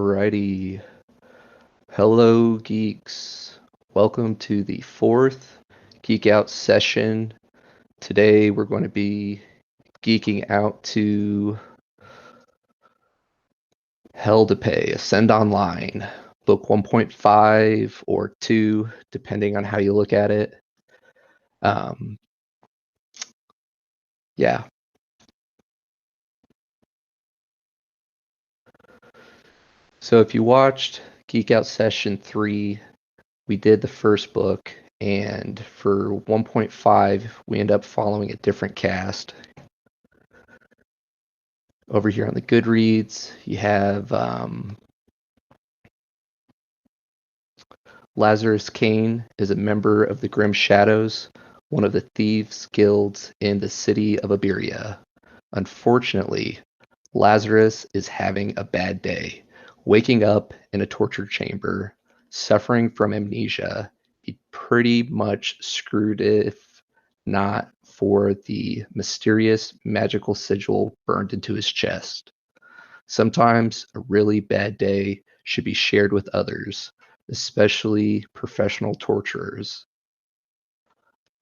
Alrighty. Hello, geeks. Welcome to the fourth Geek Out session. Today we're going to be geeking out to Hell to Pay, Ascend Online, book 1.5 or 2, depending on how you look at it. Um, yeah. So if you watched Geek Out session 3, we did the first book, and for 1.5, we end up following a different cast. Over here on the Goodreads, you have Lazarus Kane is a member of the Grim Shadows, one of the thieves' guilds in the city of Iberia. Unfortunately, Lazarus is having a bad day, waking up in a torture chamber, suffering from amnesia. He pretty much screwed if not for the mysterious magical sigil burned into his chest. Sometimes a really bad day should be shared with others, especially professional torturers.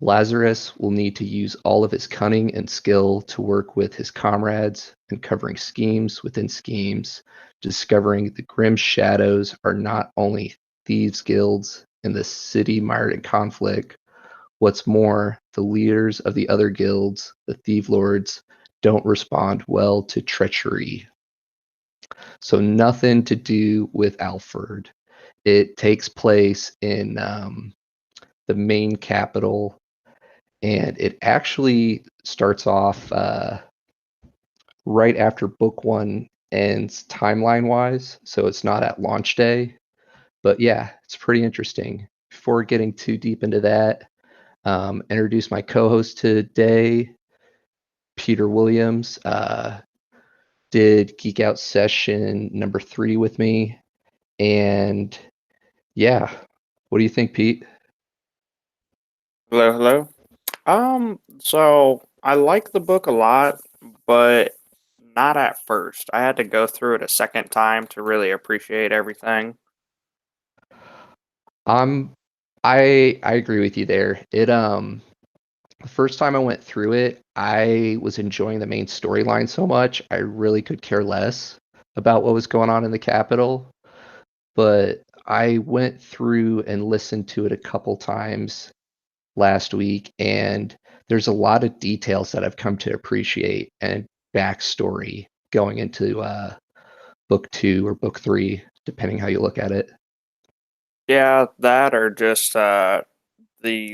Lazarus will need to use all of his cunning and skill to work with his comrades, uncovering schemes within schemes, discovering the grim shadows are not only thieves' guilds in the city mired in conflict. What's more, the leaders of the other guilds, the Thieves Lords, don't respond well to treachery. So nothing to do with Alfred. It takes place in the main capital, and it actually starts off right after book one ends timeline-wise, so it's not at launch day. But yeah, it's pretty interesting. Before getting too deep into that, introduce my co-host today, Peter Williams. Did Geek Out session number 3 with me, and yeah, what do you think, Pete? Hello, hello. So I like the book a lot, but not at first. I had to go through it a second time to really appreciate everything. I'm I agree with you there. The first time I went through it, I was enjoying the main storyline so much, I really could care less about what was going on in the capital. But I went through and listened to it a couple times last week, and there's a lot of details that I've come to appreciate and backstory going into book 2 or book 3, depending how you look at it. Yeah, that or just the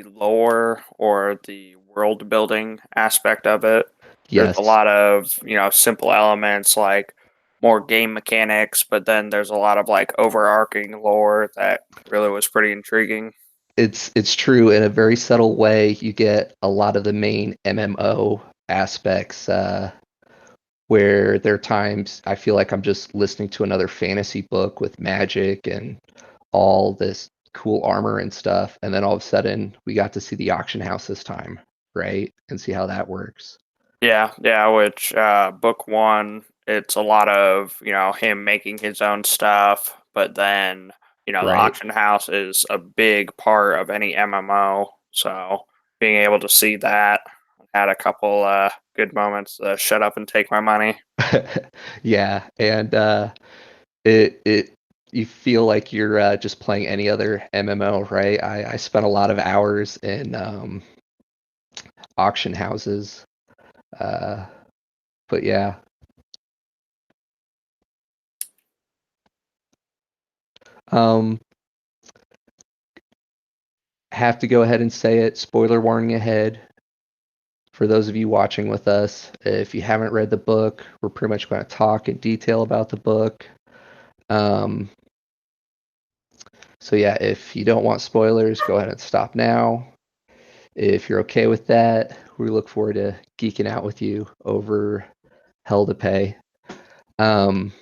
lore or the world building aspect of it. There's a Yes, lot of, simple elements like more game mechanics, but then there's a lot of like overarching lore that really was pretty intriguing. it's true in a very subtle way. You get a lot of the main MMO aspects where there are times I feel like I'm just listening to another fantasy book with magic and all this cool armor and stuff, and then all of a sudden we got to see the auction house this time, right? And see how that works. Yeah, which book one, it's a lot of, him making his own stuff, but then, the Right. auction house is a big part of any MMO. So being able to see that had a couple good moments. Shut up and take my money. Yeah, and it you feel like you're just playing any other MMO, right? I spent a lot of hours in auction houses, uh, but yeah. Um, have to go ahead and say it. Spoiler warning ahead for those of you watching with us. If you haven't read the book, we're pretty much going to talk in detail about the book. Um, so yeah, if you don't want spoilers, go ahead and stop now. If you're okay with that, we look forward to geeking out with you over Hell to Pay. Um,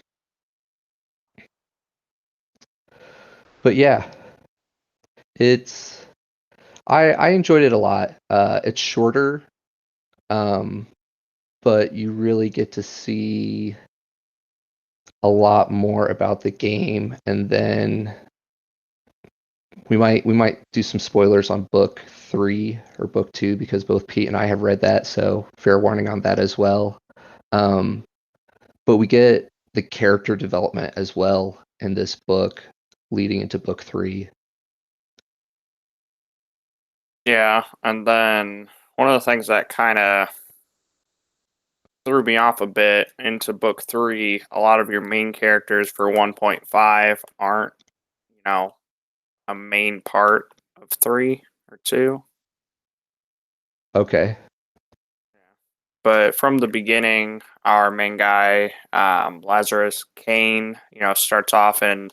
but yeah, it's I enjoyed it a lot. It's shorter, um, but you really get to see a lot more about the game, and then we might do some spoilers on book 3 or book 2 because both Pete and I have read that, so fair warning on that as well. Um, but we get the character development as well in this book leading into book 3. Yeah, and then one of the things that kind of threw me off a bit into book 3, a lot of your main characters for 1.5 aren't, you know, a main part of 3 or 2. Okay. But from the beginning, our main guy, Lazarus Kane, starts off and,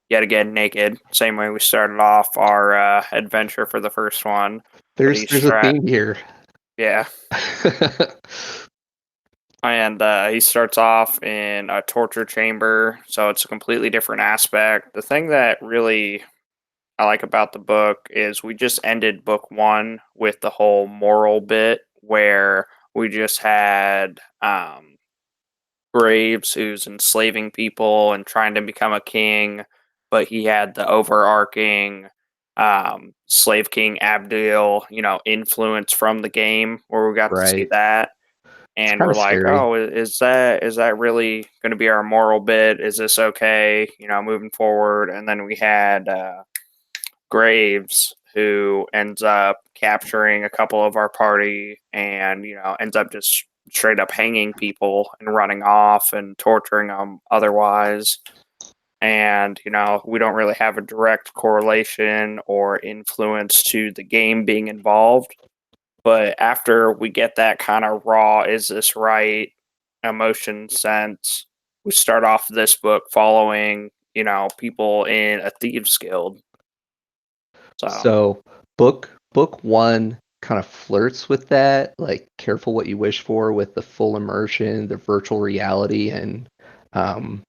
yet again naked. Same way we started off our adventure for the first one. But There's a theme here. yeah. And he starts off in a torture chamber, so it's a completely different aspect. The thing that really I like about the book is we just ended book 1 with the whole moral bit where we just had Graves, who's enslaving people and trying to become a king, but he had the overarching slave king Abdul, influence from the game where we got to see Right. that. It's And kind we're of like, scary. oh, is that really going to be our moral bit? Is this okay? Moving forward. And then we had Graves, who ends up capturing a couple of our party and, ends up just straight up hanging people and running off and torturing them otherwise. And, we don't really have a direct correlation or influence to the game being involved. But after we get that kind of raw, is this right emotion sense, we start off this book following, people in a thieves guild. So So book 1 kind of flirts with that, like careful what you wish for with the full immersion, the virtual reality, and um,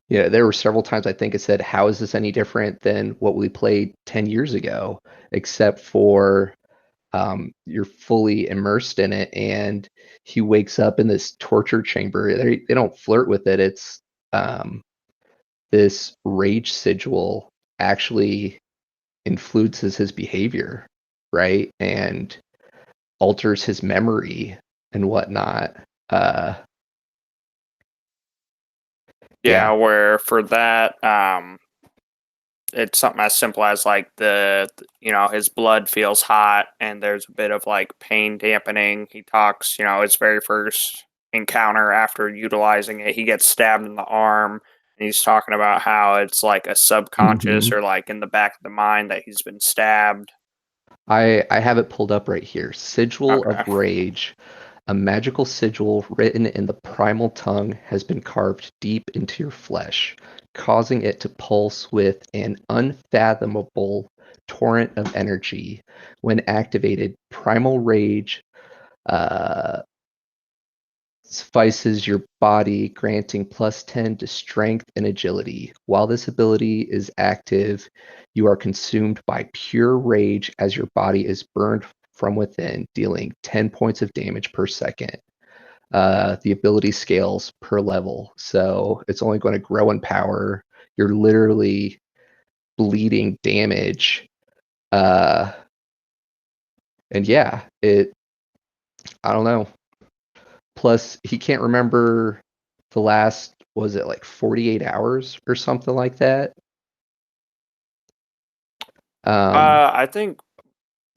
there were several times I think it said, "How is this any different than what we played 10 years ago?" Except for you're fully immersed in it, and he wakes up in this torture chamber. They don't flirt with it. It's um, this rage sigil actually influences his behavior, right? And alters his memory and whatnot. Uh, yeah, yeah, where for that, it's something as simple as like his blood feels hot and there's a bit of like pain dampening. He talks, his very first encounter after utilizing it, he gets stabbed in the arm and he's talking about how it's like a subconscious hmm or like in the back of the mind that he's been stabbed. I have it pulled up right here. Sigil of Okay. Rage. A magical sigil written in the primal tongue has been carved deep into your flesh, causing it to pulse with an unfathomable torrent of energy. When activated, primal rage uh, suffices your body, granting +10 to strength and agility. While this ability is active, you are consumed by pure rage as your body is burned from within, dealing 10 points of damage per second. The ability scales per level, so it's only going to grow in power. You're literally bleeding damage. Uh, and yeah, I don't know. Plus, he can't remember the last, was it like 48 hours or something like that? Um, I think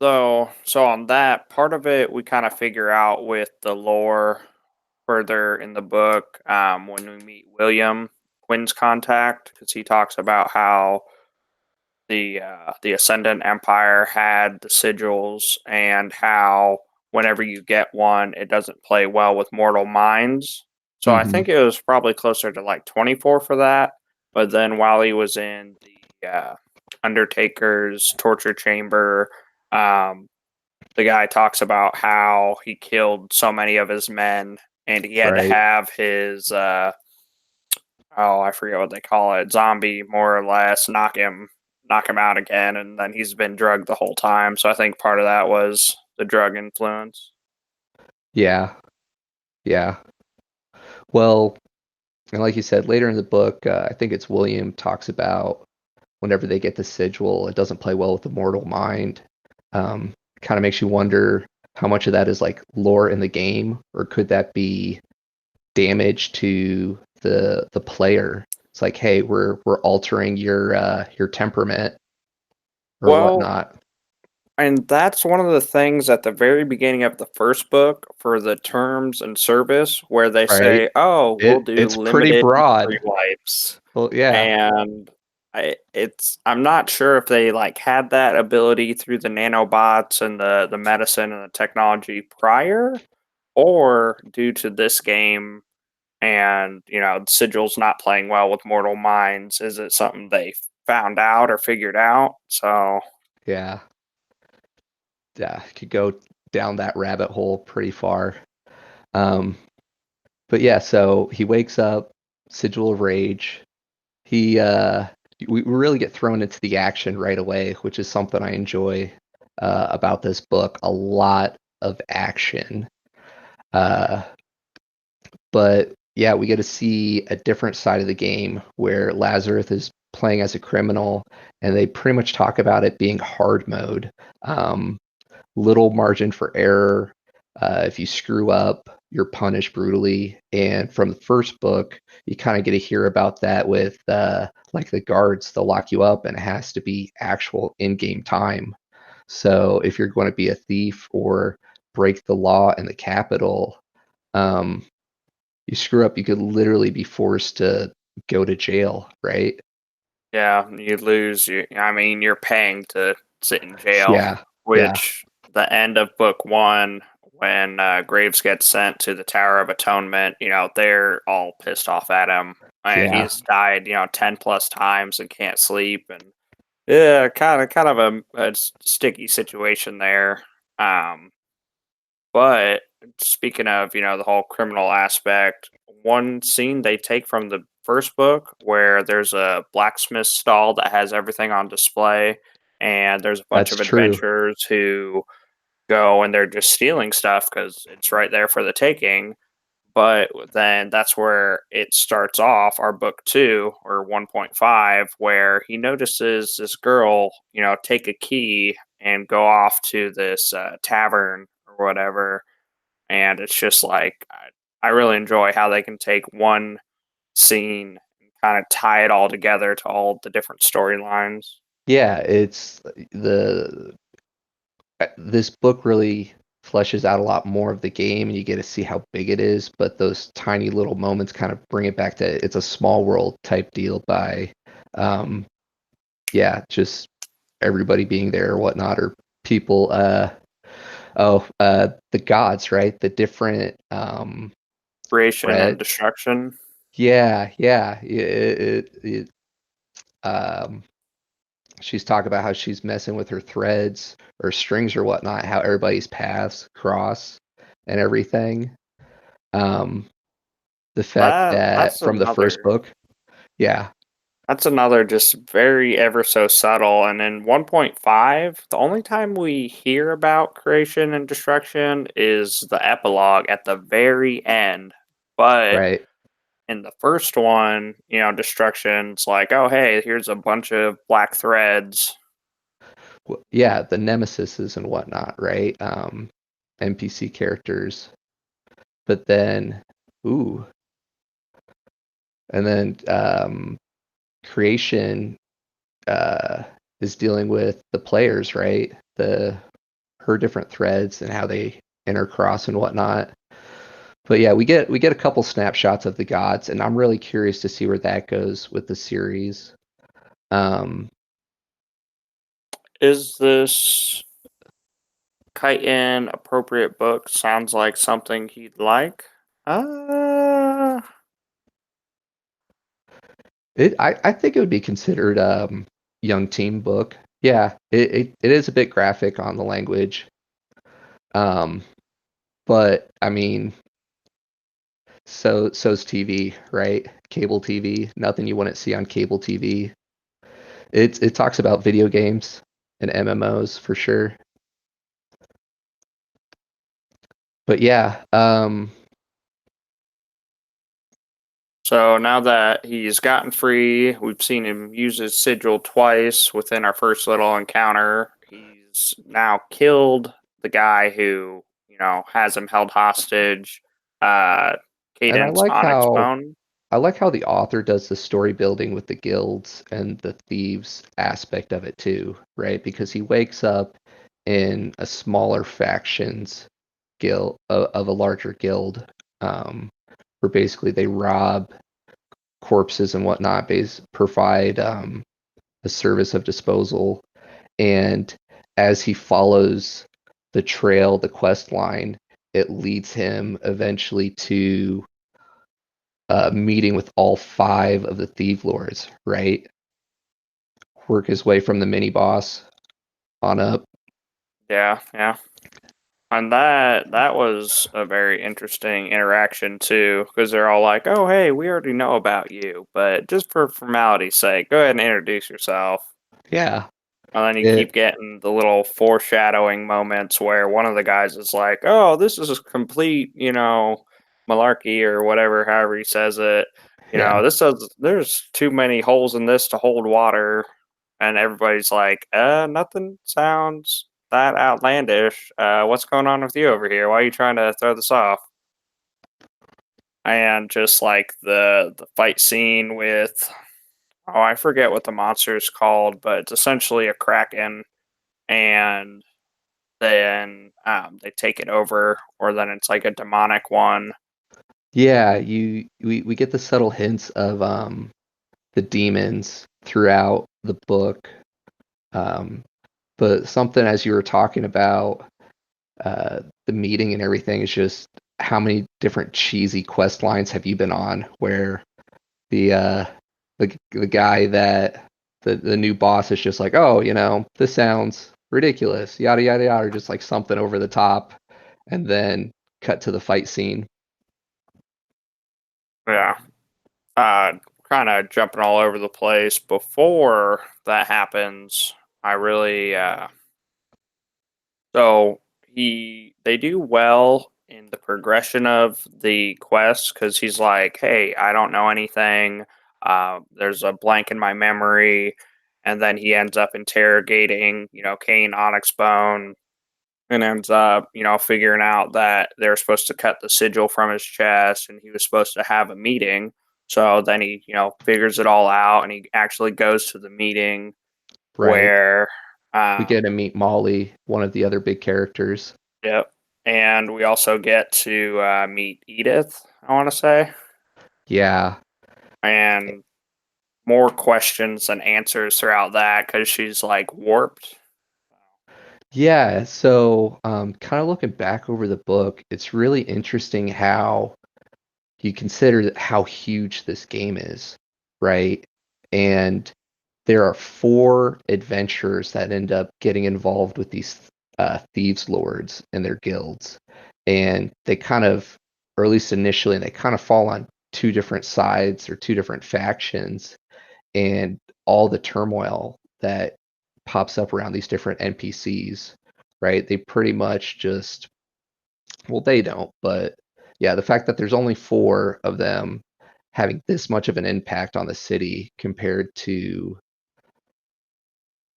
though, so on that part of it, we kind of figure out with the lore further in the book when we meet William, Quinn's contact, because he talks about how the Ascendant Empire had the sigils and how whenever you get one, it doesn't play well with mortal minds. So I mhm, think it was probably closer to like 24 for that. But then while he was in the Undertaker's torture chamber, um, the guy talks about how he killed so many of his men and he had to right. have his oh, I forget what they call it, zombie more or less knock him out again, and then he's been drugged the whole time. So I think part of that was the drug influence. Yeah, yeah. Well, And like you said, later in the book, I think it's William talks about whenever they get the sigil, it doesn't play well with the mortal mind. Kind of makes you wonder how much of that is like lore in the game, or could that be damage to the player? It's like, hey, we're altering your temperament or Well, whatnot, and that's one of the things at the very beginning of the first book for the terms and service where they right? say, "Oh, we'll do It's pretty limited memory broad. wipes." Well, yeah, And I'm not sure if they like had that ability through the nanobots and the medicine and the technology prior, or due to this game and sigils not playing well with mortal minds, is it something they found out or figured out? So yeah, yeah. Could go down that rabbit hole pretty far. Um, but yeah, so he wakes up, sigil of rage. He we really get thrown into the action right away, which is something I enjoy about this book. A lot of action. Uh, but yeah, we get to see a different side of the game where Lazarus is playing as a criminal, and they pretty much talk about it being hard mode. Um, little margin for error. If you screw up, you're punished brutally. And from the first book, you kind of get to hear about that with like the guards, they'll lock you up and it has to be actual in-game time. So if you're going to be a thief or break the law in the capital, um, you screw up, you could literally be forced to go to jail, right? yeah, you lose. I mean, you're paying to sit in jail, Yeah, yeah, which the end of book one, when Graves gets sent to the Tower of Atonement, they're all pissed off at him. yeah. He's died, 10 plus times and can't sleep, and yeah, kind of a sticky situation there. Um, but speaking of, the whole criminal aspect, one scene they take from the first book where there's a blacksmith stall that has everything on display, and there's a bunch That's of true. adventurers who go and they're just stealing stuff because it's right there for the taking. But then that's where it starts off, our book two or 1.5, where he notices this girl, take a key and go off to this tavern or whatever, and it's just like I really enjoy how they can take one scene and kind of tie it all together to all the different storylines. Yeah, it's the this book really fleshes out a lot more of the game and you get to see how big it is, but those tiny little moments kind of bring it back to it's a small world type deal by um yeah, just everybody being there or whatnot, or people the gods, right? The different Creation and thread. destruction. Yeah, um she's talking about how she's messing with her threads or strings or whatnot, how everybody's paths cross and everything. Um, the fact That that that's from the first another book, yeah, that's another just very ever so subtle. And in 1.5, the only time we hear about creation and destruction is the epilogue at the very end. But right, in the first one, destruction's like, oh hey, here's a bunch of black threads. yeah, the nemesises and whatnot, right? NPC characters, but then, ooh, and then creation uh, is dealing with the players, right? The her different threads and how they intercross and whatnot. But yeah, we get a couple snapshots of the gods, and I'm really curious to see where that goes with the series. Um, Is this Chitin appropriate book? Sounds like something he'd like. Uh, I think it would be considered young teen book. Yeah, it is a bit graphic on the language. Um, but I mean, so's TV, right? Cable TV, nothing you wouldn't see on cable TV. It talks about video games and MMOs for sure. But yeah, So now that he's gotten free, we've seen him use his sigil twice within our first little encounter. He's now killed the guy who, has him held hostage. Uh, And Cadence Onyx Bone. I like how the author does the story building with the guilds and the thieves aspect of it too, right? Because he wakes up in a smaller factions guild of a larger guild, where basically they rob corpses and whatnot, provide a service of disposal. And as he follows the trail, the quest line, it leads him eventually to meeting with all 5 of the Thieves Lords, right? Work his way from the mini boss on up. Yeah, yeah. And that was a very interesting interaction too, because they're all like, "Oh, hey, we already know about you, but just for formality's sake, go ahead and introduce yourself." Yeah. And then you It keep getting the little foreshadowing moments where one of the guys is like, "Oh, this is a complete, malarkey or whatever, however he says it. yeah. This says there's too many holes in this to hold water." And everybody's like, nothing sounds that outlandish. What's going on with you over here? Why are you trying to throw this off?" And just like the fight scene with, oh, I forget what the monster is called, but it's essentially a kraken, and then they take it over, or then it's like a demonic one. Yeah, we get the subtle hints of the demons throughout the book. Um but something as you were talking about the meeting and everything is just how many different cheesy quest lines have you been on where the the guy that the new boss is just like, oh, this sounds ridiculous, yada yada yada, or just like something over the top, and then cut to the fight scene. Yeah. uh, Kind of jumping all over the place. Before that happens, I really so they do well in the progression of the quest because he's like, "Hey, I don't know anything. There's a blank in my memory," and then he ends up interrogating, Kane Onyx Bone, and ends up, figuring out that they're supposed to cut the sigil from his chest, and he was supposed to have a meeting. So then he, figures it all out, and he actually goes to the meeting Right. where, We get um, to meet Molly, one of the other big characters. yep, and we also get to meet Edith. I want to say, Yeah. and more questions than answers throughout that because she's like warped. Yeah, so kind of looking back over the book, it's really interesting how you consider how huge this game is, right? And there are 4 adventurers that end up getting involved with these thieves lords and their guilds, and they kind of, or at least initially, they kind of fall on 2 different sides or 2 different factions, and all the turmoil that pops up around these different NPCs, right? They pretty much just, well, they don't, but yeah, the fact that there's only 4 of them having this much of an impact on the city compared to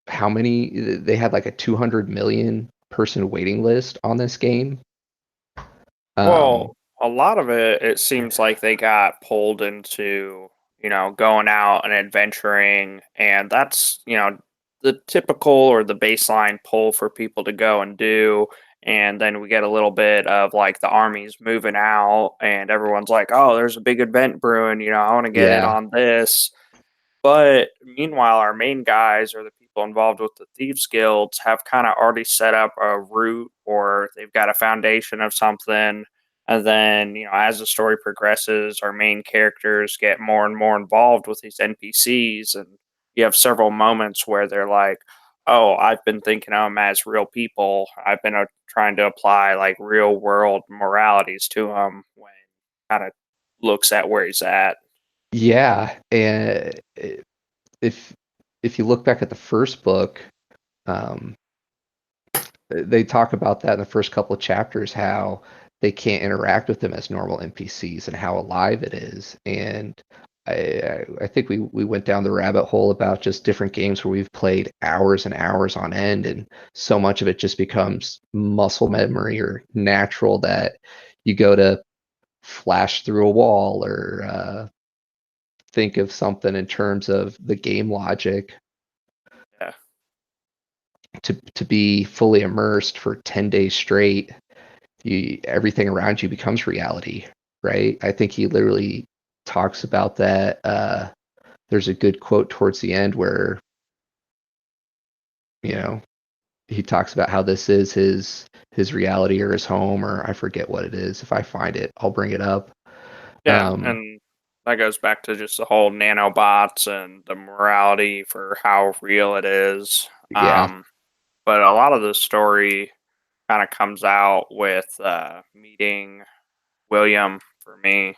how many they had, like a 200 million person waiting list on this game. Um, Well, a lot of it seems like they got pulled into, going out and adventuring, and that's, the typical or the baseline pull for people to go and do. And then we get a little bit of like the armies moving out, and everyone's like, "Oh, there's a big event brewing, I want to get in yeah, on this." But meanwhile, our main guys or the people involved with the Thieves Guilds have kind of already set up a route, or they've got a foundation of something. And then, as the story progresses, our main characters get more and more involved with these NPCs. And you have several moments where they're like, "Oh, I've been thinking of them as real people. I've been trying to apply like real world moralities to them," when kind of looks at where he's at. yeah, and if if you look back at the first book, um, they talk about that in the first couple of chapters, how they can't interact with them as normal NPCs and how alive it is. And I think we went down the rabbit hole about just different games where we've played hours and hours on end, and so much of it just becomes muscle memory or natural that you go to flash through a wall or think of something in terms of the game logic Yeah. to be fully immersed for 10 days straight. Everything around you becomes reality, right? I think he literally talks about that. There's a good quote towards the end where, you know, he talks about how this is his reality or his home, or I forget what it is. If I find it, I'll bring it up. Yeah, Um, and that goes back to just the whole nanobots and the morality for how real it is. yeah, But a lot of the story kind of comes out with meeting William for me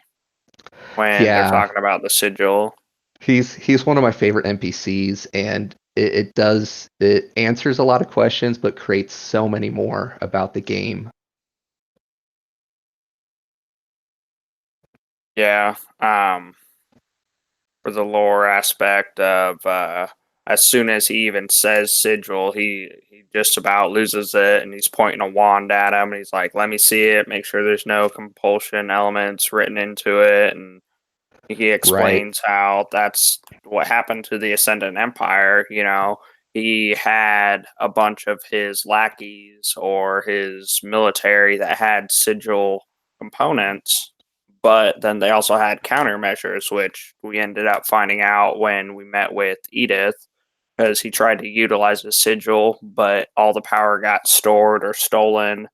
when they're yeah. talking about the sigil. He's one of my favorite NPCs, and it answers a lot of questions, but creates so many more about the game. Yeah, for the lore aspect of as soon as he even says sigil, he just about loses it, and he's pointing a wand at him, and he's like, "Let me see it. Make sure there's no compulsion elements written into it." And he Right. explains how that's what happened to the Ascendant Empire. He had a bunch of his lackeys or his military that had sigil components, but then they also had countermeasures, which we ended up finding out when we met with Edith, because he tried to utilize the sigil, but all the power got stored or stolen,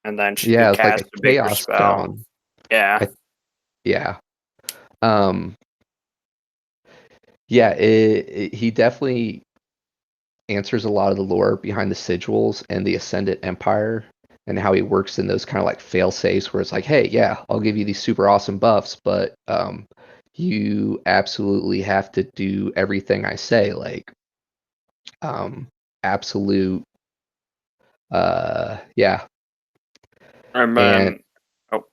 and then she Yeah, could it's like cast a a bigger chaos spell. stone. Yeah. I Yeah. Um, yeah, he definitely answers a lot of the lore behind the sigils and the Ascendant Empire and how he works in those kind of like fail safes where it's like, hey, yeah, I'll give you these super awesome buffs, but you absolutely have to do everything I say, like um, absolute, yeah. And And then, oh,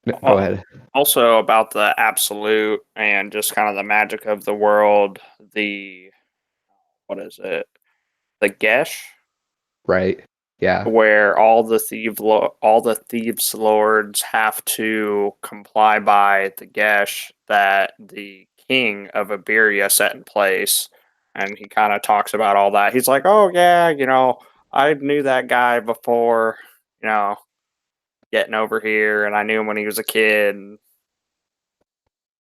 go al- ahead. also about the absolute and just kind of the magic of the world, the, what is it? The Gesh, Right. Yeah. where all the thieves lords have to comply by the Gesh that the king of Iberia set in place, and he kind of talks about all that. He's like, "Oh yeah, I knew that guy before, you know, getting over here, and I knew him when he was a kid." And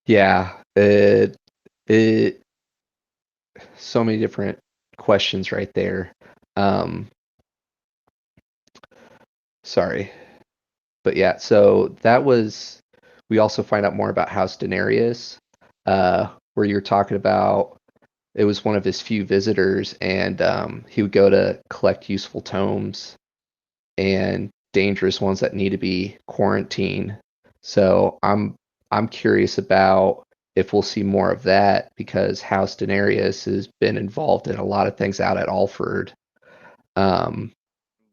Yeah. It so many different questions right there. Um, sorry. But yeah, so that was we also find out more about House Denarius, where you're talking about it was one of his few visitors, and he would go to collect useful tomes and dangerous ones that need to be quarantined. So I'm curious about if we'll see more of that because House Denarius has been involved in a lot of things out at Alford. Um,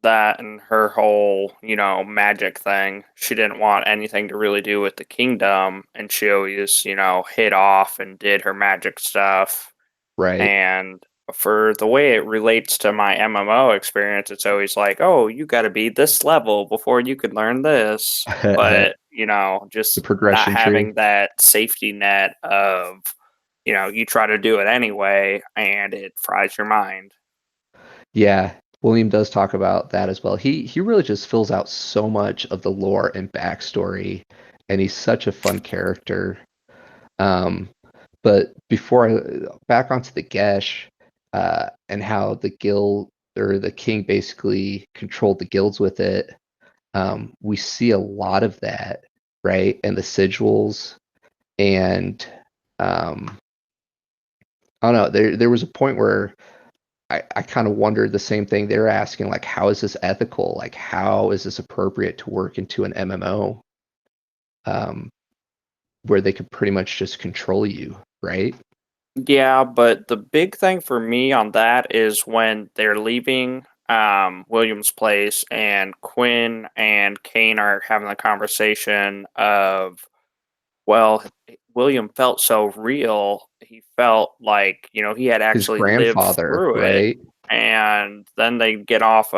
that and her whole, magic thing. She didn't want anything to really do with the kingdom, and she always, hid off and did her magic stuff. right. And for the way it relates to my MMO experience, it's always like, oh, you got to be this level before you can learn this. The But, just not progression tree. having that safety net of, you try to do it anyway and it fries your mind. Yeah, William does talk about that as well. He really just fills out so much of the lore and backstory, and he's such a fun character. Um, but before back onto the Gesh, and how the guild or the king basically controlled the guilds with it. We see a lot of that, right? And the sigils, and um, I don't know. There was a point where I kind of wondered the same thing they're asking, like, how is this ethical? Like, how is this appropriate to work into an MMO, um, where they could pretty much just control you, right? Yeah, but the big thing for me on that is when they're leaving William's place, and Quinn and Kane are having the conversation of, well, William felt so real. He felt like, he had His actually lived grandfather, through it. right? And then they get off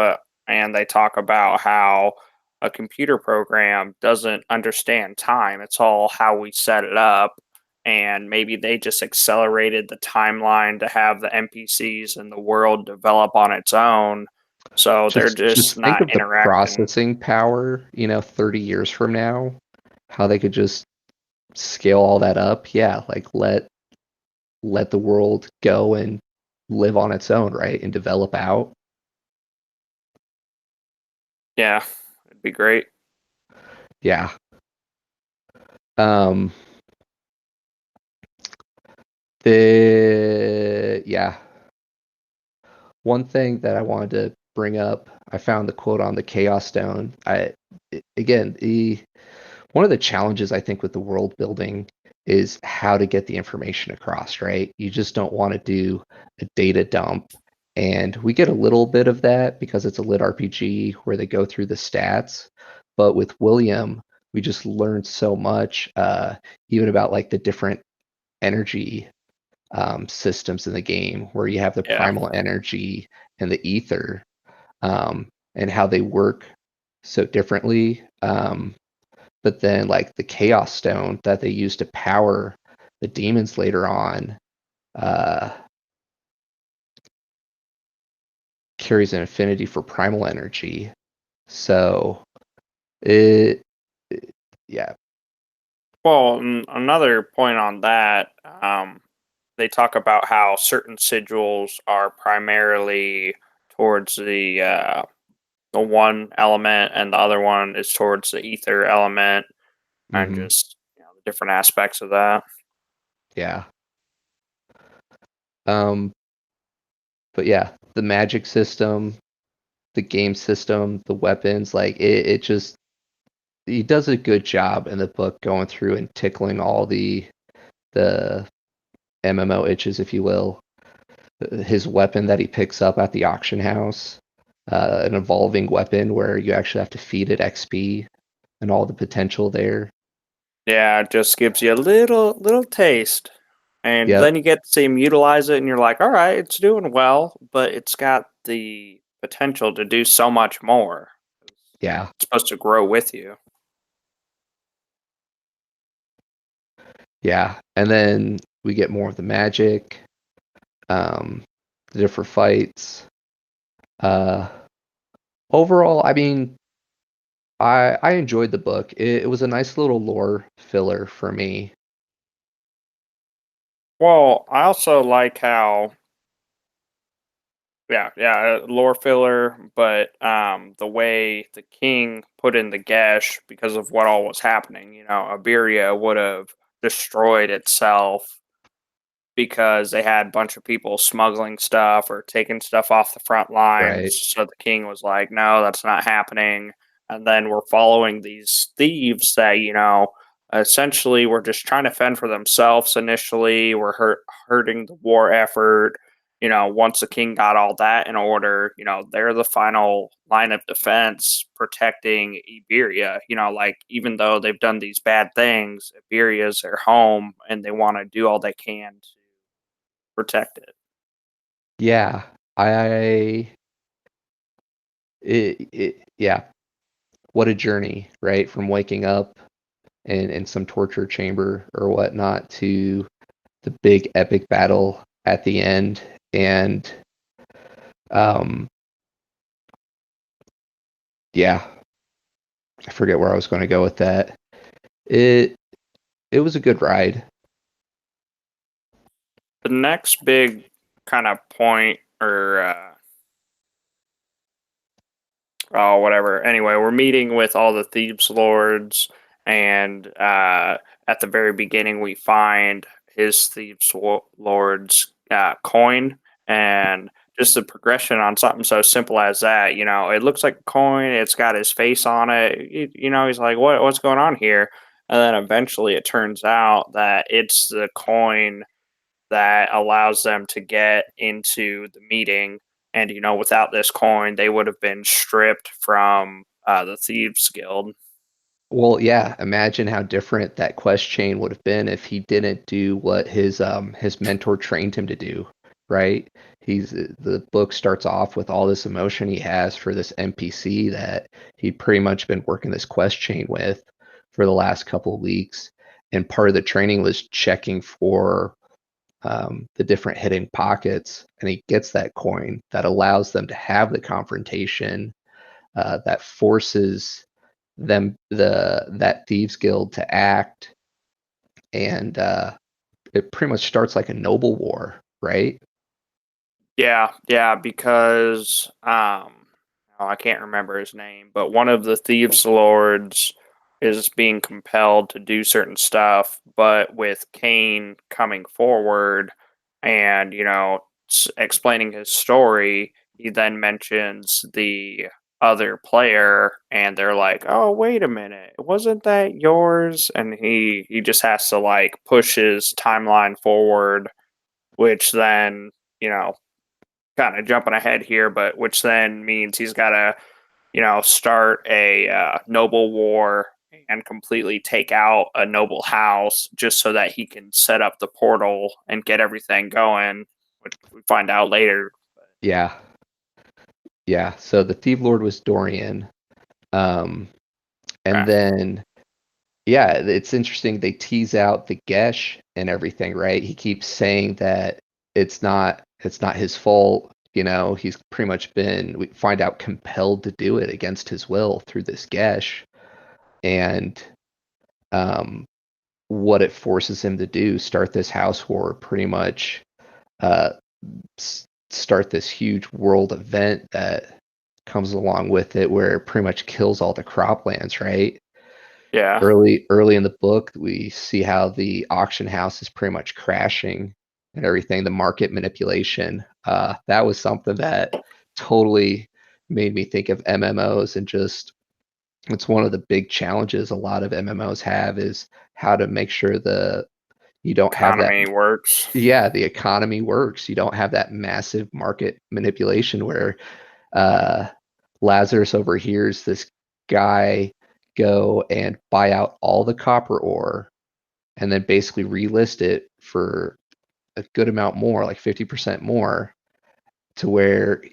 and they talk about how a computer program doesn't understand time. It's all how we set it up. And maybe they just accelerated the timeline to have the NPCs and the world develop on its own. So they're just Just think not of the interacting. processing power, 30 years from now, how they could just scale all that up. Yeah, like let the world go and live on its own, right? And develop out. Yeah, it'd be great. Yeah. Um yeah. One thing that I wanted to bring up, I found the quote on the Chaos Stone. Again, the one of the challenges I think with the world building is how to get the information across, right? You just don't want to do a data dump. And we get a little bit of that because it's a lit RPG where they go through the stats. But with William, we just learned so much, even about like the different energy systems in the game, where you have the Yeah. primal energy and the ether, and how they work so differently. But then like the Chaos Stone that they use to power the demons later on uh, carries an affinity for primal energy. So it, yeah. Well, another point on that, they talk about how certain sigils are primarily towards the one element, and the other one is towards the ether element, and Hmm. just the different aspects of that. Yeah. Um, but yeah, the magic system, the game system, the weapons, like it just he does a good job in the book going through and tickling all the MMO itches, if you will. His weapon that he picks up at the auction house, an evolving weapon where you actually have to feed it XP and all the potential there. Yeah, it just gives you a little taste, and Yep. then you get to see him utilize it, and you're like, all right, it's doing well, but it's got the potential to do so much more. Yeah. It's supposed to grow with you. Yeah. And then we get more of the magic, the different fights. Uh, Overall, I mean, I enjoyed the book. It was a nice little lore filler for me. Well, I also like how, yeah, lore filler, but the way the king put in the Gesh because of what all was happening. Iberia would have destroyed itself because they had a bunch of people smuggling stuff or taking stuff off the front lines. Right. So the king was like, no, that's not happening. And then we're following these thieves that, essentially were just trying to fend for themselves initially. We're hurting the war effort. Once the king got all that in order, they're the final line of defense protecting Iberia. Like even though they've done these bad things, Iberia is their home and they want to do all they can to protect it. Yeah. I yeah. What a journey, right? From waking up in some torture chamber or whatnot to the big epic battle at the end. And um yeah, I forget where I was going to go with that. It it was a good ride. The next big kind of point, or oh, whatever. Anyway, we're meeting with all the Thieves Lords, and at the very beginning, we find his Lords coin, and just the progression on something so simple as that. It looks like a coin. It's got his face on it. He's like, what's going on here? And then eventually, it turns out that it's the coin that allows them to get into the meeting. And without this coin, they would have been stripped from the Thieves Guild. Well, yeah, imagine how different that quest chain would have been if he didn't do what his mentor trained him to do, right? The book starts off with all this emotion he has for this NPC that he'd pretty much been working this quest chain with for the last couple of weeks. And part of the training was checking for the different hidden pockets, and he gets that coin that allows them to have the confrontation that forces that thieves guild to act, and it pretty much starts like a noble war, right? Yeah, because I can't remember his name, but one of the Thieves Lords is being compelled to do certain stuff, but with Kane coming forward and explaining his story, he then mentions the other player, and they're like, "Oh, wait a minute, wasn't that yours?" And he just has to like push his timeline forward, which then you know kind of jumping ahead here, but which then means he's got to, start a noble war and completely take out a noble house just so that he can set up the portal and get everything going, which we find out later. Yeah, yeah. So the thief lord was Dorian, um, and Okay. then yeah, it's interesting. They tease out the Gesh and everything, right? He keeps saying that it's not his fault. He's pretty much been, we find out, compelled to do it against his will through this Gesh, and um, what it forces him to do, start this house war, pretty much uh, start this huge world event that comes along with it, where it pretty much kills all the croplands, right? Yeah. Early in the book, we see how the auction house is pretty much crashing and everything. The market manipulation, that was something that totally made me think of MMOs, and just it's one of the big challenges a lot of MMOs have, is how to make sure you don't have that. Economy works. Yeah, the economy works. You don't have that massive market manipulation where uh, Lazarus overhears this guy go and buy out all the copper ore and then basically relist it for a good amount more, like 50% more, to where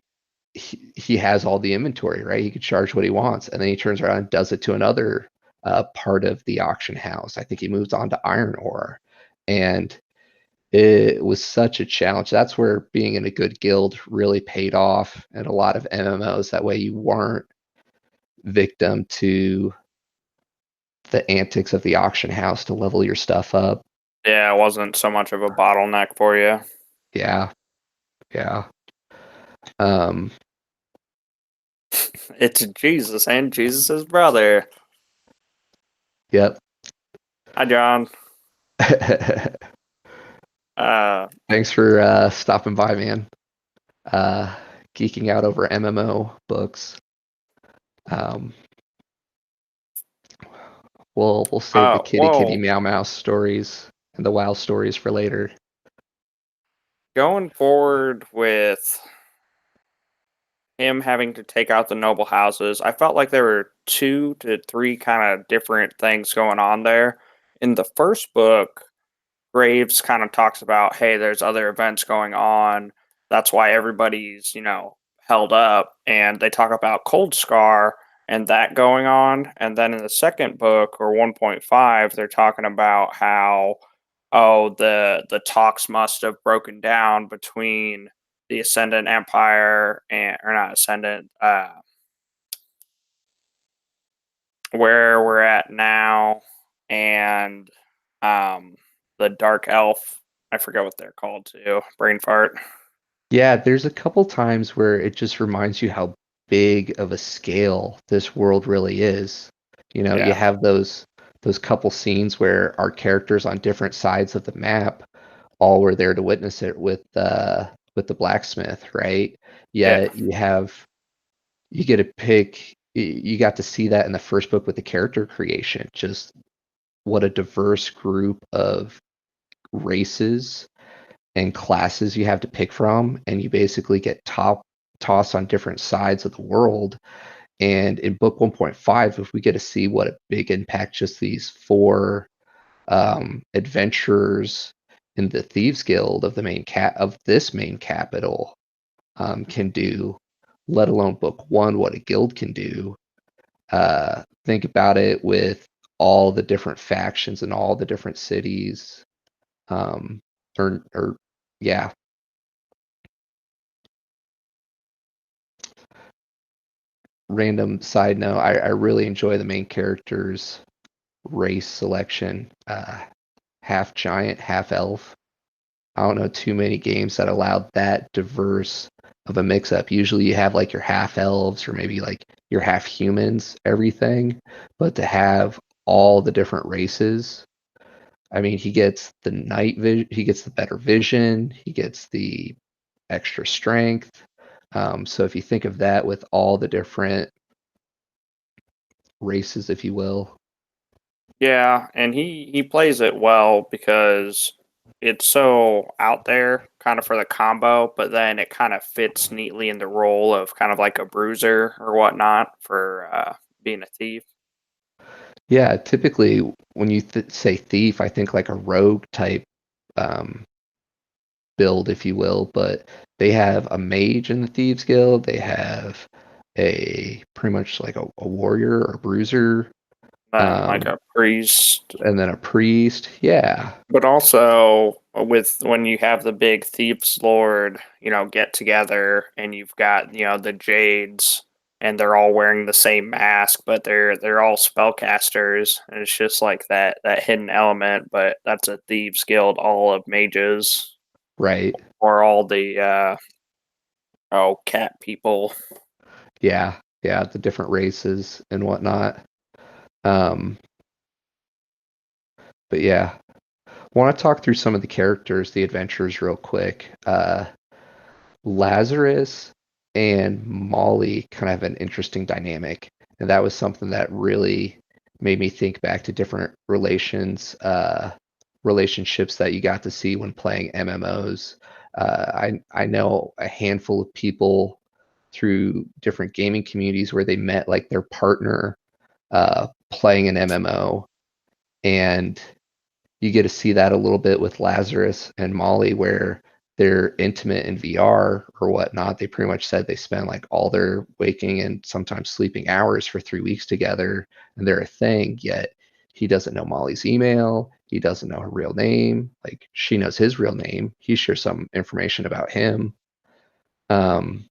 he has all the inventory, right? He could charge what he wants. And then he turns around and does it to another part of the auction house. I think he moves on to iron ore. And it was such a challenge. That's where being in a good guild really paid off, and a lot of MMOs. That way you weren't victim to the antics of the auction house to level your stuff up. Yeah, it wasn't so much of a bottleneck for you. Yeah, yeah. Um, It's Jesus and Jesus' brother. yep. Hi, John. Uh, Thanks for stopping by, man. Uh, Geeking out over MMO books. Um, we'll save the kitty kitty whoa. meow mouse stories and the WoW stories for later. Going forward with him having to take out the noble houses, I felt like there were 2 to 3 kind of different things going on there. In the first book, Graves kind of talks about, hey, there's other events going on. That's why everybody's, held up. And they talk about Cold Scar and that going on. And then in the second book, or 1.5, they're talking about how, oh, the talks must have broken down between the Ascendant Empire and, or not Ascendant, where we're at now, and the Dark Elf. I forget what they're called too. Brain fart. Yeah, there's a couple times where it just reminds you how big of a scale this world really is. You Yeah. have those couple scenes where our characters on different sides of the map all were there to witness it with the blacksmith, right? Yeah. Yet you get to pick. You got to see that in the first book with the character creation. Just what a diverse group of races and classes you have to pick from, and you basically get top tossed on different sides of the world. And in book 1.5, if we get to see what a big impact just these four adventurers in the Thieves Guild of the of this main capital can do, let alone book one, what a guild can do. Think about it with all the different factions and all the different cities. Or yeah. Random side note, I really enjoy the main character's race selection. Half giant, half elf. I don't know too many games that allowed that diverse of a mix up. Usually you have like your half elves or maybe like your half humans, everything. But to have all the different races, I mean, he gets the night vision, he gets the better vision, he gets the extra strength. So if you think of that with all the different races, if you will. Yeah, and he plays it well because it's so out there kind of for the combo, but then it kind of fits neatly in the role of kind of like a bruiser or whatnot for being a thief. Yeah, typically when you say thief, I think like a rogue type um, build, if you will. But they have a mage in the Thieves Guild. They have a pretty much like a warrior or bruiser, Then like um, a priest. and then a priest. Yeah, But also with when you have the big Thieves Lord, get together and you've got, the Jades and they're all wearing the same mask, but they're all spellcasters, and it's just like that hidden element, but that's a Thieves Guild all of mages right. or all the cat people. Yeah, yeah, the different races and whatnot. Um, but yeah, want to talk through some of the characters, the adventures, real quick. Lazarus and Molly kind of have an interesting dynamic, and that was something that really made me think back to different relationships that you got to see when playing MMOs. I know a handful of people through different gaming communities where they met like their partner playing an MMO, and you get to see that a little bit with Lazarus and Molly, where they're intimate in VR or whatnot. They pretty much said they spend like all their waking and sometimes sleeping hours for 3 weeks together, and they're a thing. Yet he doesn't know Molly's email. He doesn't know her real name. Like she knows his real name. He shares some information about him. Um,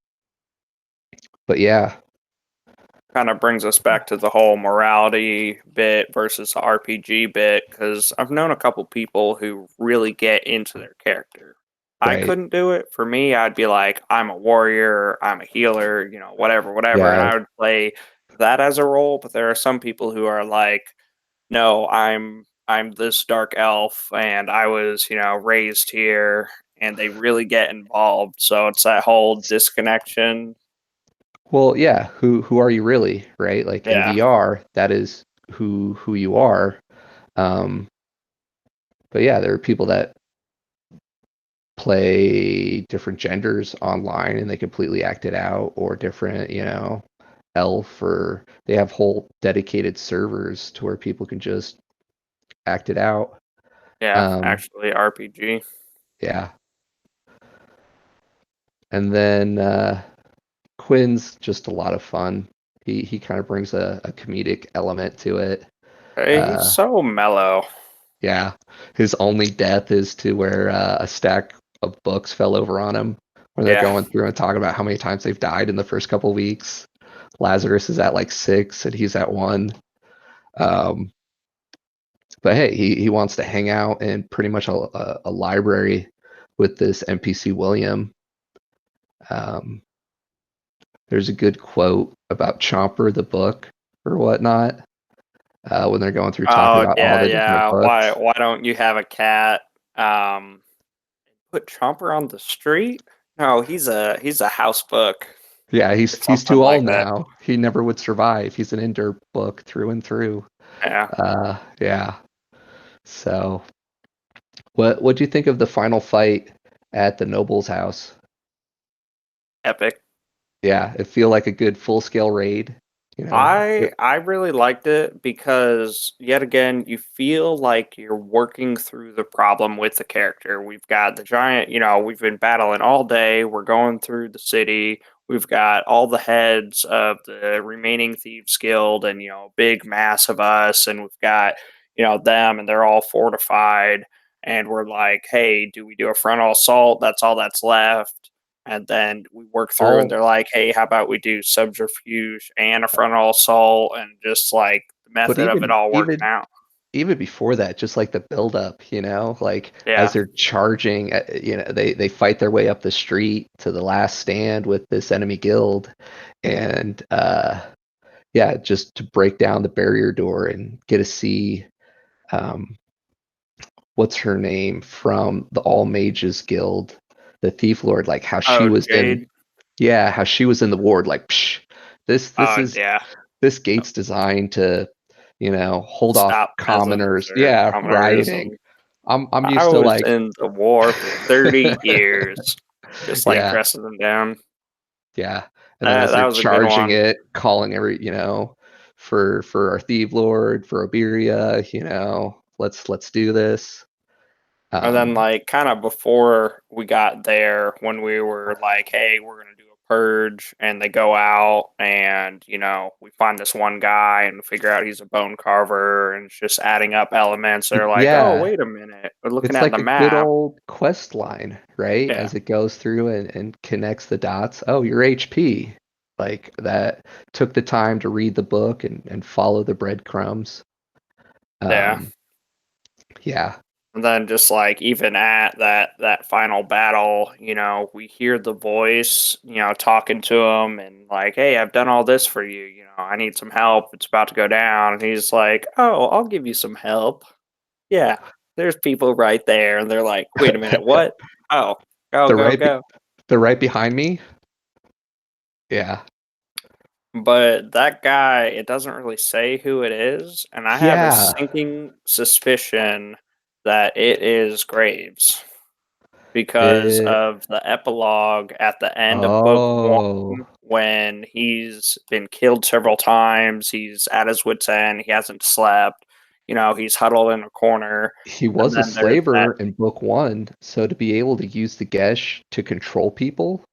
but yeah, Kind of brings us back to the whole morality bit versus the RPG bit, because I've known a couple people who really get into their character. I right. couldn't do it. For me, I'd be like, I'm a warrior, I'm a healer, whatever, whatever, and Yeah. I would play that as a role. But there are some people who are like, no, I'm this dark elf, and I was raised here, and they really get involved. So it's that whole disconnection. Well, yeah. Who are you really, right? Like in Yeah. VR, that is who you are. Um, but yeah, there are people that play different genders online and they completely act it out, or different, elf, or they have whole dedicated servers to where people can just act it out. Yeah, Um, actually, RPG. yeah. And then Quinn's just a lot of fun. He kind of brings a comedic element to it. Hey, he's Uh, so mellow. yeah. His only death is to where a stack of books fell over on him when they're Yeah, going through and talking about how many times they've died in the first couple weeks. Lazarus is at like 6 and he's at 1. Um, but hey, he wants to hang out in pretty much a library with this NPC William. Um, there's a good quote about Chomper the book or whatnot when they're going through talking oh about all yeah, the different yeah. Why books. why don't you have a cat? Um, put Chomper on the street? No, he's a house book Yeah, or he's something too like old that. now. He never would survive. He's an indoor book through and through. Yeah, Yeah. So, what do you think of the final fight at the noble's house? epic. Yeah, it feel like a good full scale raid. You know, I really liked it because yet again you feel like you're working through the problem with the character. We've got the giant, we've been battling all day. We're going through the city. We've got all the heads of the remaining thieves guild and a big mass of us and we've got them and they're all fortified and we're like, "Hey, do we do a frontal assault? That's all that's left." And then we work through and all they're like, "Hey, how about we do subterfuge and a frontal assault?" And just like the but method of it even all working even out. even before that, just like the build up, like as Yeah. they're charging, they fight their way up the street to the last stand with this enemy guild, and yeah, just to break down the barrier door and get to see um, what's her name from the All Mages Guild, the Thief Lord, like how she Oh, was in, Jade. yeah, how she was in the ward, like, psh, this Oh, is yeah. this gate's designed to, hold off Stop peasants commoners, or yeah, commoners. rioting. And I'm I used to was like, in the war for 30 years, just like yeah, dressing them down. yeah, and then That, as that they're was a good charging one. it, calling for our Thief Lord, for Oberia, let's do this. And then, Um, like, kind of before we got there, when we were like, "Hey, we're gonna do a purge," and they go out, and we find this one guy and figure out he's a bone carver, and it's just adding up elements. They're like, "Oh, yeah, wait a minute, we're looking it's at like the a good map." old quest line, right? Yeah, As it goes through and connects the dots. Oh, you're HP. Like that took the time to read the book and follow the breadcrumbs. yeah. Um, yeah, And then just like even at that final battle, we hear the voice, talking to him and like, "Hey, I've done all this for you. I need some help. It's about to go down." And he's like, "Oh, I'll give you some help. Yeah, there's people right there." And they're like, "Wait a minute, what? Oh, go, they're go, right. go." They're right behind me. Yeah, But that guy, it doesn't really say who it is. And I have a yeah. sinking suspicion that it is Graves, because It. of the epilogue at the end of book one Oh, when he's been killed several times, he's at his wit's end, he hasn't slept, he's huddled in a corner, he and was a then there's that. slaver in book one, so to be able to use the Gesh to control people.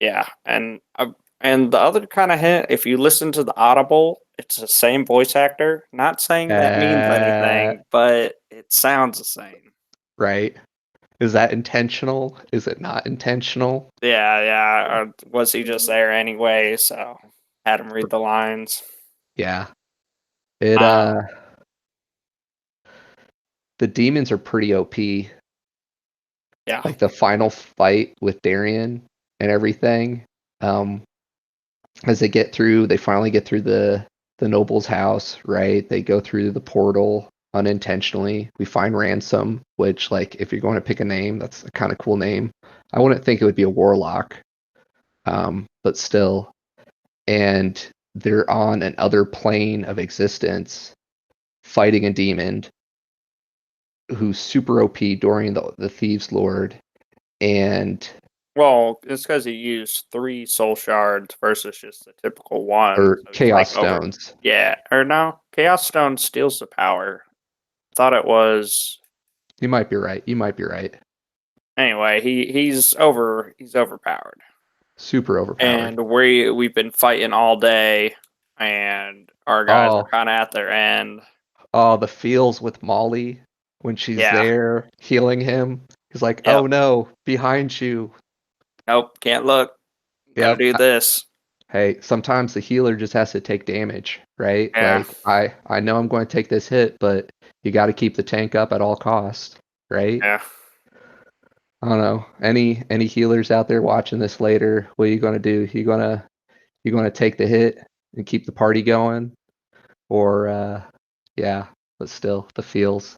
Yeah, and the other kind of hint, if you listen to the audible, it's the same voice actor. Not saying that means Uh, anything, but it sounds the same. right. Is that intentional? Is it not intentional? Yeah, yeah. Or was he just there anyway? So had him read the lines. Yeah. It Um, the demons are pretty OP. yeah. Like the final fight with Darian and everything. Um as they finally get through the noble's house, right? They go through the portal unintentionally. We find Ransom, which like if you're going to pick a name, that's a kind of cool name. I wouldn't think it would be a warlock. But still. And they're on an other plane of existence fighting a demon who's super OP during the Thieves Lord and Well, it's because he used 3 soul shards versus just the typical one. or So he's Chaos like over. Stones. Yeah, or no, Chaos Stone steals the power. Thought it was. You might be right. You might be right. Anyway, he's over. He's overpowered, Super overpowered. and we've been fighting all day, and our guys are Oh, kind of at their end. oh, the feels with Molly when she's Yeah. there healing him. He's like, Yep. "Oh no, behind you." Nope. Can't look. Got to Yep. do this. Hey, sometimes the healer just has to take damage, right? Yeah. Like I know I'm going to take this hit, but you got to keep the tank up at all costs, right? Yeah. I don't know. Any healers out there watching this later? What are you gonna do? You gonna take the hit and keep the party going, or yeah, but still the feels.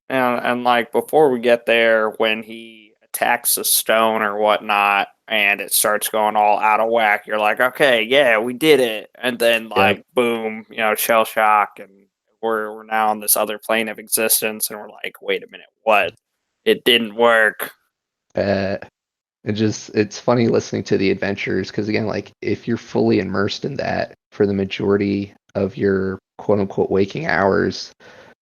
And like before we get there, when he attacks a stone or whatnot, and it starts going all out of whack, you're like, okay, yeah, we did it. And then Yep. like boom, shell shock, and we're now on this other plane of existence, and we're like, wait a minute, what? It didn't work. Uh, It's funny listening to the adventures because again, like if you're fully immersed in that for the majority of your quote unquote waking hours,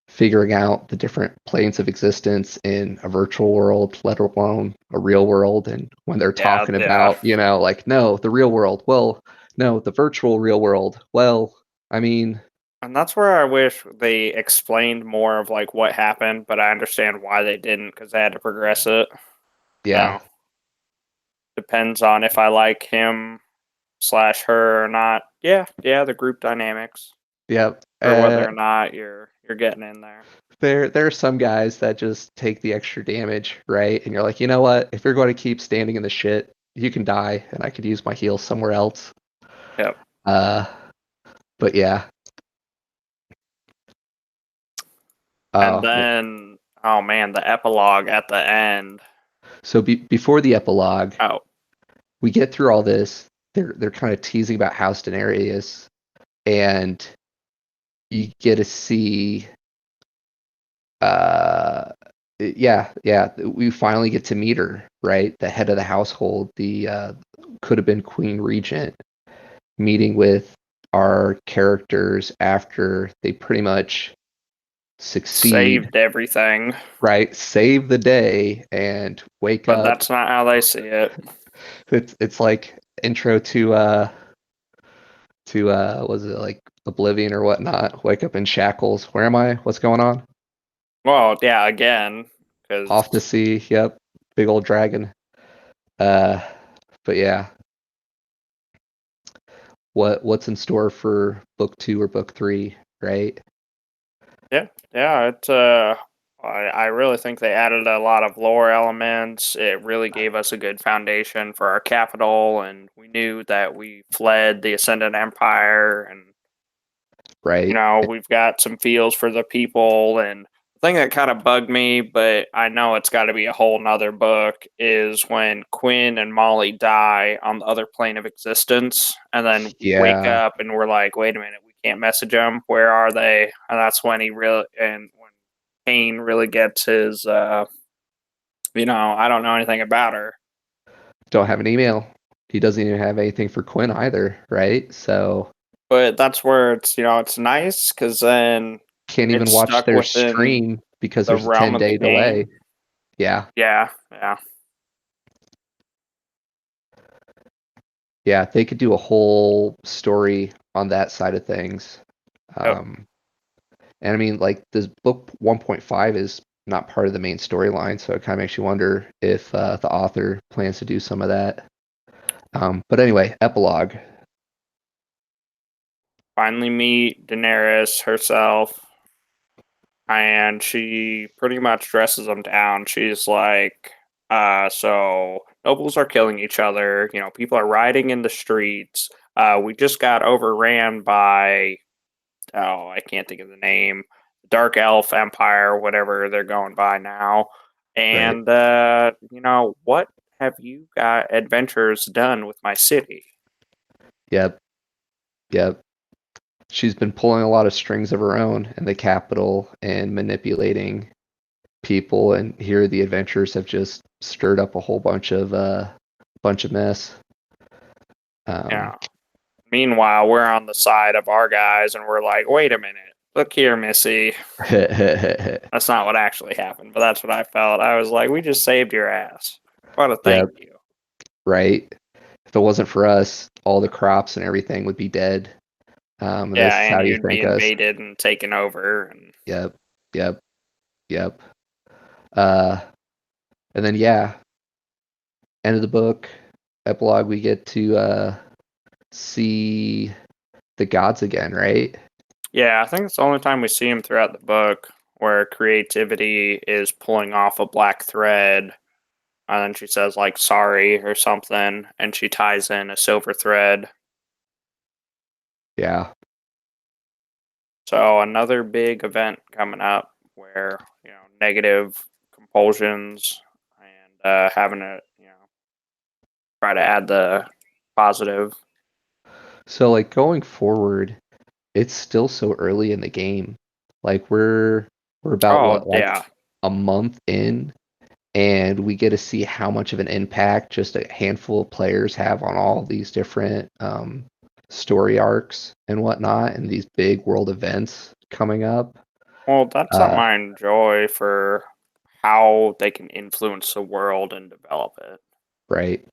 figuring out the different planes of existence in a virtual world, let alone a real world, and when they're Yeah, talking yeah. about, like, no, the real world, well, no, the virtual real world, well, I mean, And that's where I wish they explained more of like what happened, but I understand why they didn't because they had to progress it. yeah, So depends on if I like him slash her or not. Yeah, yeah, the group dynamics yep. or whether or not you're getting in there. There are some guys that just take the extra damage, right? And you're like, you know what? If you're going to keep standing in the shit, you can die, and I could use my heal somewhere else. Yep. Uh, but yeah. And Uh, then oh man, the epilogue at the end. so before the epilogue, Oh, we get through all this. They're kind of teasing about House Denarius, and you get to see. Uh, yeah. We finally get to meet her, right? The head of the household, the could have been Queen Regent, meeting with our characters after they pretty much succeed, saved everything. right? Save the day and wake But up. that's not how they see it. It's like intro to was it like Oblivion or whatnot? Wake up in shackles. Where am I? What's going on? Well, yeah, again, because Off to sea. Yep. Big old dragon. Uh but yeah, what's in store for book 2 or book 3, right? yeah, yeah, I really think they added a lot of lore elements. It really gave us a good foundation for our capital, and we knew that we fled the Ascendant Empire, and Right? we've got some feels for the people. And the thing that kind of bugged me, but I know it's got to be a whole nother book, is when Quinn and Molly die on the other plane of existence, and then we wake Yeah. up and we're like, wait a minute, we can't message them. Where are they? And that's when he really, and when Kane really gets his, I don't know anything about her. Don't have an email. He doesn't even have anything for Quinn either, right? So But that's where it's nice because then can't even it's watch stuck their within stream because the there's a realm of the 10-day delay. game. Yeah. Yeah, yeah. Yeah, they could do a whole story on that side of things. Yep. Um, and I mean, like this book 1.5 is not part of the main storyline, so it kind of makes you wonder if the author plans to do some of that. But anyway, epilogue. Finally meet Daenerys herself, and she pretty much dresses them down. She's like, so nobles are killing each other. People are rioting in the streets. We just got overran by, oh, I can't think of the name, Dark Elf Empire, whatever they're going by now. Right. And, what have you got adventures done with my city? Yep. Yep. She's been pulling a lot of strings of her own in the capital and manipulating people, and here the adventurers have just stirred up a whole bunch of mess. Yeah. Um, Meanwhile, we're on the side of our guys and we're like, wait a minute. Look here, Missy. That's not what actually happened, but that's what I felt. I was like, we just saved your ass. What a yeah, thank you. right. If it wasn't for us, all the crops and everything would be dead. And Yeah, this is how and you you'd be thank us. invaded and taken over. And Yep, yep, yep. Uh, and then yeah, end of the book, epilogue. We get to see the gods again, right? yeah, I think it's the only time we see him throughout the book where creativity is pulling off a black thread. And then she says, like, sorry or something, and she ties in a silver thread. Yeah, So another big event coming up where negative compulsions and having to try to add the positive. so like going forward, it's still so early in the game. Like we're about Oh what, like yeah, a month in, and we get to see how much of an impact just a handful of players have on all these different story arcs and whatnot, and these big world events coming up. Well, that's something I enjoy for how they can influence the world and develop it. Right.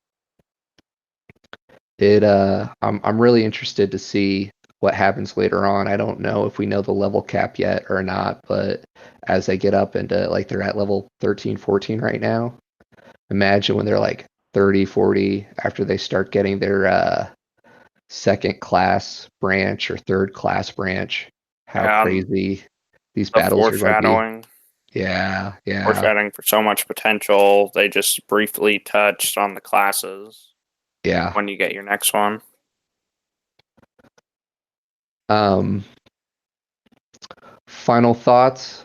I'm really interested to see what happens later on. I don't know if we know the level cap yet or not, but as they get up into, like, they're at level 13, 14 right now. Imagine when they're like 30, 40, after they start getting their second class branch or third class branch, how crazy these The battles are going to be. foreshadowing. Yeah. Foreshadowing for so much potential. They just briefly touched on the classes. Yeah. When you get your next one. Final thoughts?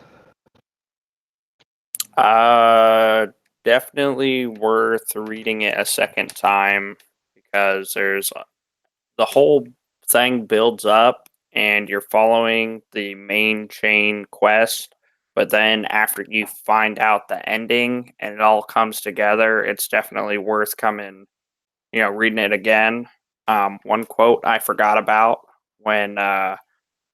Definitely worth reading it a second time because there's the whole thing builds up and you're following the main chain quest, but then after you find out the ending and it all comes together, it's definitely worth reading it again. One quote I forgot about when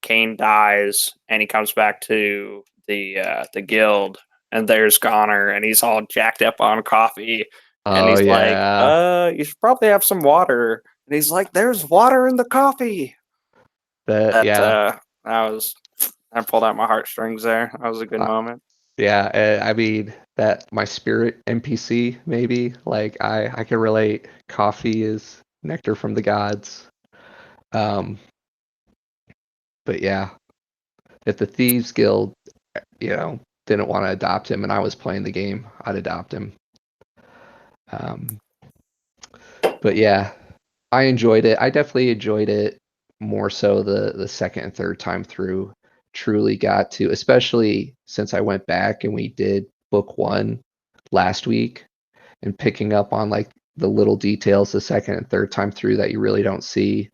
Kane dies and he comes back to the guild and there's Connor and he's all jacked up on coffee and Oh, he's like, yeah. you should probably have some water. And he's like, there's water in the coffee. Yeah. I pulled out my heartstrings there. That was a good Uh, moment. yeah, I mean, that my spirit NPC, maybe, like, I can relate. Coffee is nectar from the gods. Um, but yeah, if the Thieves Guild, didn't want to adopt him and I was playing the game, I'd adopt him. Um, but yeah, I enjoyed it. I definitely enjoyed it more so the second and third time through. Truly got to, especially since I went back and we did book one last week, and picking up on, like, the little details the second and third time through that you really don't see.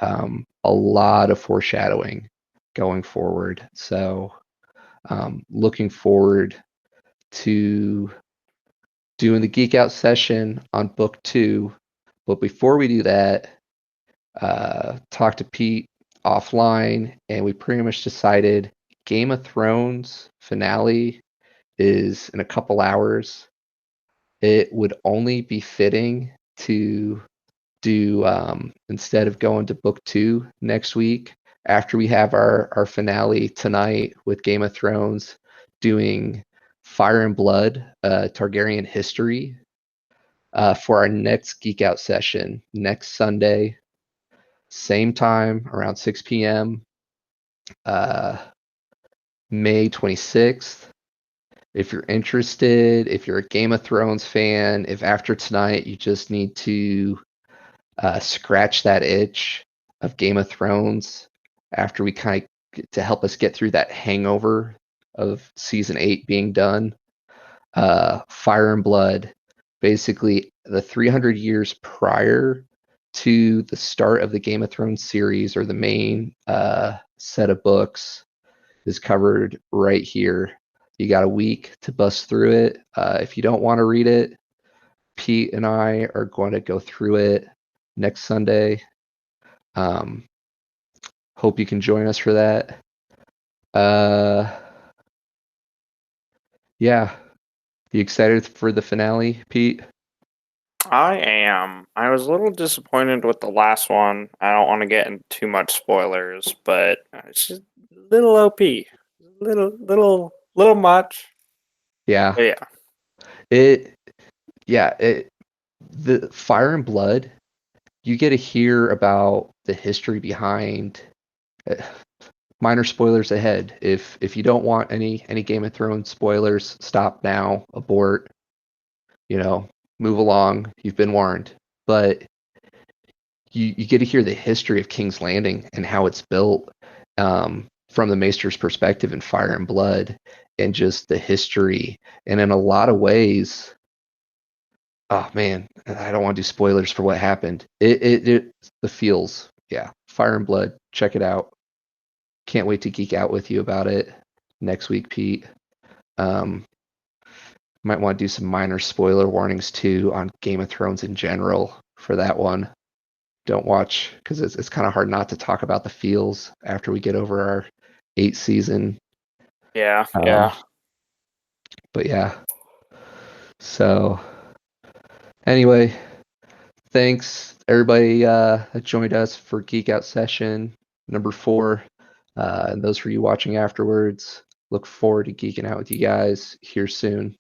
A lot of foreshadowing going forward. So looking forward to doing the Geek Out session on book two. But before we do that, talk to Pete offline, and we pretty much decided Game of Thrones finale is in a couple hours. It would only be fitting to do, instead of going to book two next week, after we have our finale tonight with Game of Thrones, doing Fire and Blood, Targaryen history, for our next Geek Out session next Sunday, same time, around 6 p.m., uh, May 26th. If you're interested, if you're a Game of Thrones fan, if after tonight you just need to scratch that itch of Game of Thrones, after we kind of, to help us get through that hangover of season 8 being done, Fire and Blood, basically the 300 years prior to the start of the Game of Thrones series, or the main set of books, is covered right here. You got a week to bust through it. If you don't want to read it, Pete and I are going to go through it next Sunday. Hope you can join us for that. Yeah. You excited for the finale, Pete? I am. I was a little disappointed with the last one. I don't want to get into too much spoilers, but it's just a little OP. Little much. Yeah. But yeah. It yeah, it the Fire and Blood, you get to hear about the history behind, uh, minor spoilers ahead. If you don't want any Game of Thrones spoilers, stop now, abort, move along. You've been warned. But you get to hear the history of King's Landing and how it's built, from the Maester's perspective in Fire and Blood, and just the history. And in a lot of ways, oh man, I don't want to do spoilers for what happened. It the feels, yeah. Fire and Blood, check it out. Can't wait to geek out with you about it next week, Pete. Um, Might want to do some minor spoiler warnings too on Game of Thrones in general for that one. Don't watch, because it's kind of hard not to talk about the feels after we get over our 8th season. Yeah. But yeah. So anyway, thanks everybody that joined us for Geek Out session number 4. And those for you watching afterwards, look forward to geeking out with you guys here soon.